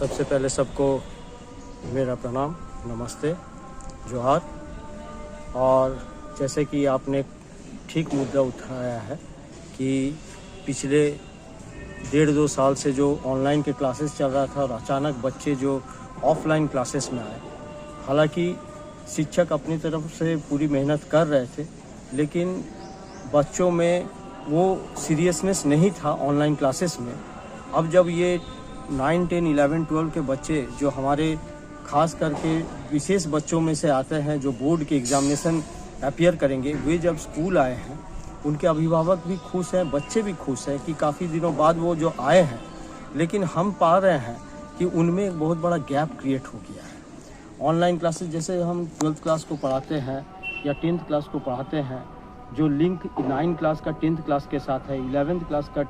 सबसे पहले सबको मेरा प्रणाम, नमस्ते, जोहार। और जैसे कि आपने ठीक मुद्दा उठाया है कि पिछले 1.5-2 साल से जो ऑनलाइन के क्लासेस चल रहा था और अचानक बच्चे जो ऑफलाइन क्लासेस में आए। हालांकि शिक्षक अपनी तरफ से पूरी मेहनत कर रहे थे, लेकिन बच्चों में वो सीरियसनेस नहीं था ऑनलाइन क्लासेस में। अब जब ये 9, 10, 11, 12 के बच्चे जो हमारे खास करके विशेष बच्चों में से आते हैं, जो बोर्ड के एग्जामिनेशन अपीयर करेंगे, वे जब स्कूल आए हैं, उनके अभिभावक भी खुश हैं, बच्चे भी खुश हैं कि काफ़ी दिनों बाद वो जो आए हैं। लेकिन हम पा रहे हैं कि उनमें एक बहुत बड़ा गैप क्रिएट हो गया है। ऑनलाइन क्लासेस जैसे हम 12th क्लास को पढ़ाते हैं या 10th क्लास को पढ़ाते हैं, जो लिंक 9 क्लास का 10th क्लास के साथ है, 11th क्लास का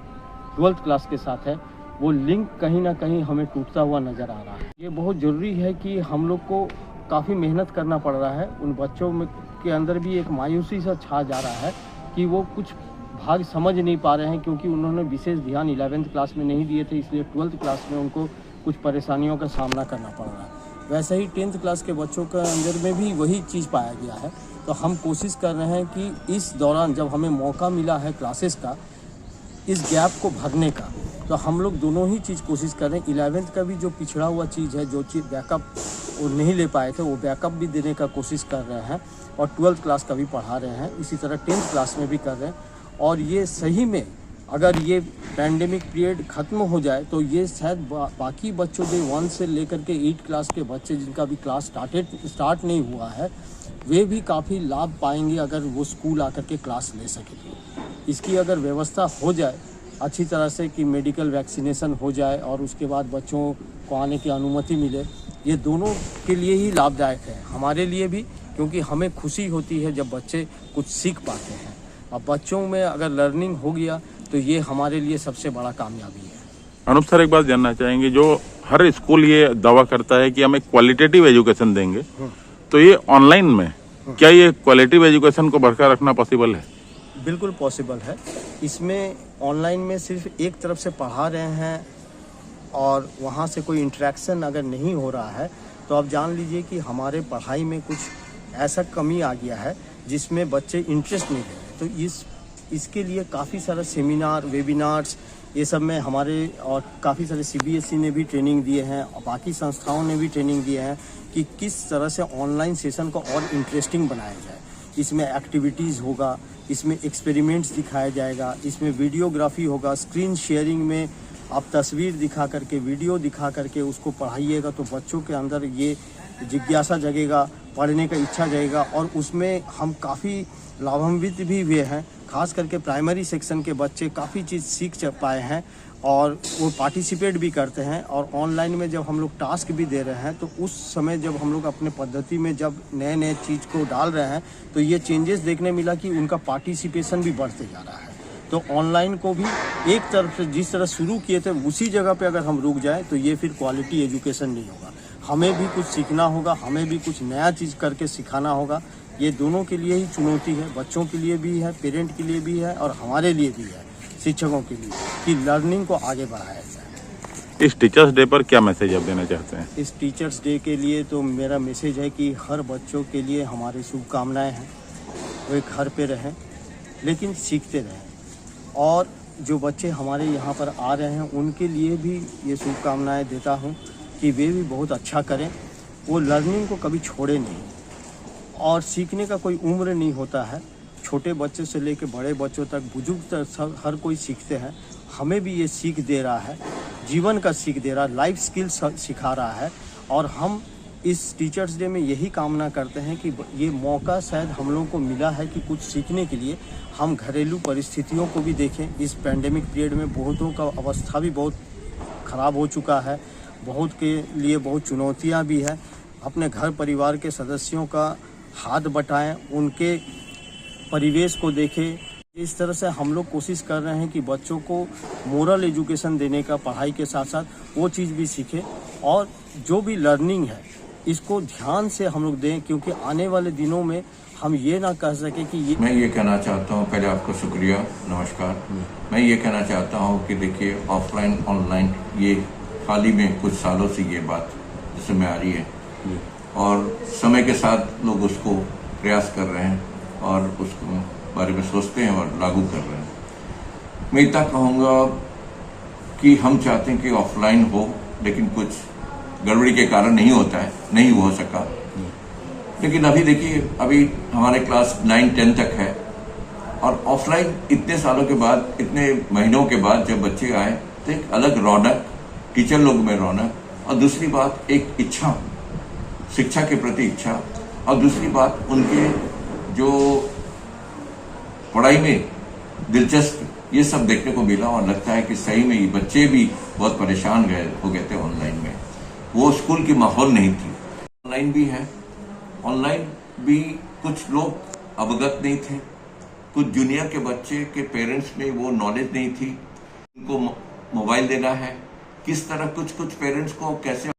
12th क्लास के साथ है, वो लिंक कहीं ना कहीं हमें टूटता हुआ नज़र आ रहा है। ये बहुत ज़रूरी है कि हम लोग को काफ़ी मेहनत करना पड़ रहा है। उन बच्चों में के अंदर भी एक मायूसी सा छा जा रहा है कि वो कुछ भाग समझ नहीं पा रहे हैं, क्योंकि उन्होंने विशेष ध्यान 11th क्लास में नहीं दिए थे, इसलिए 12th क्लास में उनको कुछ परेशानियों का सामना करना पड़ रहा है। वैसे ही 10th क्लास के बच्चों के अंदर में भी वही चीज़ पाया गया है। तो हम कोशिश कर रहे हैं कि इस दौरान जब हमें मौका मिला है क्लासेस का, इस गैप को भरने का, तो हम लोग दोनों ही चीज़ कोशिश कर रहे हैं। 11th का भी जो पिछड़ा हुआ चीज़ है, जो चीज़ बैकअप वो नहीं ले पाए थे, वो बैकअप भी देने का कोशिश कर रहे हैं और 12th क्लास का भी पढ़ा रहे हैं। इसी तरह 10th क्लास में भी कर रहे हैं। और ये सही में अगर ये पैंडेमिक पीरियड ख़त्म हो जाए तो ये शायद बाकी बच्चों के 1 से लेकर के 8 क्लास के बच्चे जिनका भी क्लास स्टार्ट नहीं हुआ है, वे भी काफ़ी लाभ पाएंगे अगर वो स्कूल आकर के क्लास ले सके। इसकी अगर व्यवस्था हो जाए अच्छी तरह से कि मेडिकल वैक्सीनेशन हो जाए और उसके बाद बच्चों को आने की अनुमति मिले, ये दोनों के लिए ही लाभदायक है, हमारे लिए भी, क्योंकि हमें खुशी होती है जब बच्चे कुछ सीख पाते हैं। अब बच्चों में अगर लर्निंग हो गया तो ये हमारे लिए सबसे बड़ा कामयाबी है। अनूप सर, एक बात जानना चाहेंगे, जो हर स्कूल ये दावा करता है कि हम एक क्वालिटेटिव एजुकेशन देंगे, तो ये ऑनलाइन में क्या ये क्वालिटेटिव एजुकेशन को बरकरार रखना पॉसिबल है? बिल्कुल पॉसिबल है। इसमें ऑनलाइन में सिर्फ एक तरफ से पढ़ा रहे हैं और वहाँ से कोई इंटरेक्शन अगर नहीं हो रहा है, तो आप जान लीजिए कि हमारे पढ़ाई में कुछ ऐसा कमी आ गया है जिसमें बच्चे इंटरेस्ट नहीं ले रहे। तो इसके लिए काफ़ी सारा सेमिनार, वेबिनार्स, ये सब में हमारे और काफ़ी सारे CBSE ने भी ट्रेनिंग दिए हैं और बाकी संस्थाओं ने भी ट्रेनिंग दिए हैं कि किस तरह से ऑनलाइन सेशन को और इंटरेस्टिंग बनाया जाए। इसमें एक्टिविटीज़ होगा, इसमें एक्सपेरिमेंट्स दिखाया जाएगा, इसमें वीडियोग्राफी होगा, स्क्रीन शेयरिंग में आप तस्वीर दिखा करके, वीडियो दिखा करके उसको पढ़ाइएगा, तो बच्चों के अंदर ये जिज्ञासा जगेगा, पढ़ने का इच्छा जगेगा। और उसमें हम काफ़ी लाभान्वित भी हुए हैं, खास करके प्राइमरी सेक्शन के बच्चे काफ़ी चीज़ सीख पाए हैं और वो पार्टिसिपेट भी करते हैं। और ऑनलाइन में जब हम लोग टास्क भी दे रहे हैं, तो उस समय जब हम लोग अपने पद्धति में जब नए नए चीज़ को डाल रहे हैं, तो ये चेंजेस देखने मिला कि उनका पार्टिसिपेशन भी बढ़ते जा रहा है। तो ऑनलाइन को भी एक तरफ से जिस तरह शुरू किए थे उसी जगह पे अगर हम रुक जाएं, तो ये फिर क्वालिटी एजुकेशन नहीं होगा। हमें भी कुछ सीखना होगा, हमें भी कुछ नया चीज़ करके सिखाना होगा। ये दोनों के लिए ही चुनौती है, बच्चों के लिए भी है, पेरेंट के लिए भी है और हमारे लिए भी है, शिक्षकों के लिए, कि लर्निंग को आगे बढ़ाया जाए। इस टीचर्स डे पर क्या मैसेज आप देना चाहते हैं? इस टीचर्स डे के लिए तो मेरा मैसेज है कि हर बच्चों के लिए हमारी शुभकामनाएं हैं। वो एक घर पे रहें लेकिन सीखते रहें, और जो बच्चे हमारे यहाँ पर आ रहे हैं उनके लिए भी ये शुभकामनाएं देता हूँ कि वे भी बहुत अच्छा करें। वो लर्निंग को कभी छोड़े नहीं, और सीखने का कोई उम्र नहीं होता है। छोटे बच्चे से लेकर बड़े बच्चों तक, बुजुर्ग तक, सब हर कोई सीखते हैं। हमें भी ये सीख दे रहा है, जीवन का सीख दे रहा है, लाइफ स्किल्स सिखा रहा है। और हम इस टीचर्स डे में यही कामना करते हैं कि ये मौका शायद हम लोगों को मिला है कि कुछ सीखने के लिए हम घरेलू परिस्थितियों को भी देखें। इस पैंडेमिक पीरियड में बहुतों का अवस्था भी बहुत ख़राब हो चुका है, बहुत के लिए बहुत चुनौतियाँ भी है। अपने घर परिवार के सदस्यों का हाथ बटाएं, उनके परिवेश को देखें। इस तरह से हम लोग कोशिश कर रहे हैं कि बच्चों को मोरल एजुकेशन देने का, पढ़ाई के साथ साथ वो चीज़ भी सीखें। और जो भी लर्निंग है इसको ध्यान से हम लोग दें, क्योंकि आने वाले दिनों में हम ये ना कह सके कि ये। मैं ये कहना चाहता हूँ, पहले आपको शुक्रिया, नमस्कार। मैं ये कहना चाहता हूँ कि देखिए, ऑफलाइन ऑनलाइन ये हाल ही में कुछ सालों से ये बात जैसे में आ रही है और समय के साथ लोग उसको प्रयास कर रहे हैं और उसको बारे में सोचते हैं और लागू कर रहे हैं। मैं इतना कहूँगा कि हम चाहते हैं कि ऑफलाइन हो, लेकिन कुछ गड़बड़ी के कारण नहीं होता है, नहीं हो सका। लेकिन अभी देखिए, अभी हमारे क्लास 9-10 तक है और ऑफलाइन इतने सालों के बाद, इतने महीनों के बाद जब बच्चे आए तो एक अलग रौनक, टीचर लोग में रौनक, और दूसरी बात एक इच्छा, शिक्षा के प्रति इच्छा, और दूसरी बात उनके जो पढ़ाई में दिलचस्प, ये सब देखने को मिला। और लगता है कि सही में ये बच्चे भी बहुत परेशान हो गए थे ऑनलाइन में। वो स्कूल की माहौल नहीं थी। ऑनलाइन भी है, ऑनलाइन भी कुछ लोग अवगत नहीं थे, कुछ जूनियर के बच्चे के पेरेंट्स में वो नॉलेज नहीं थी, उनको मोबाइल देना है किस तरह, कुछ पेरेंट्स को कैसे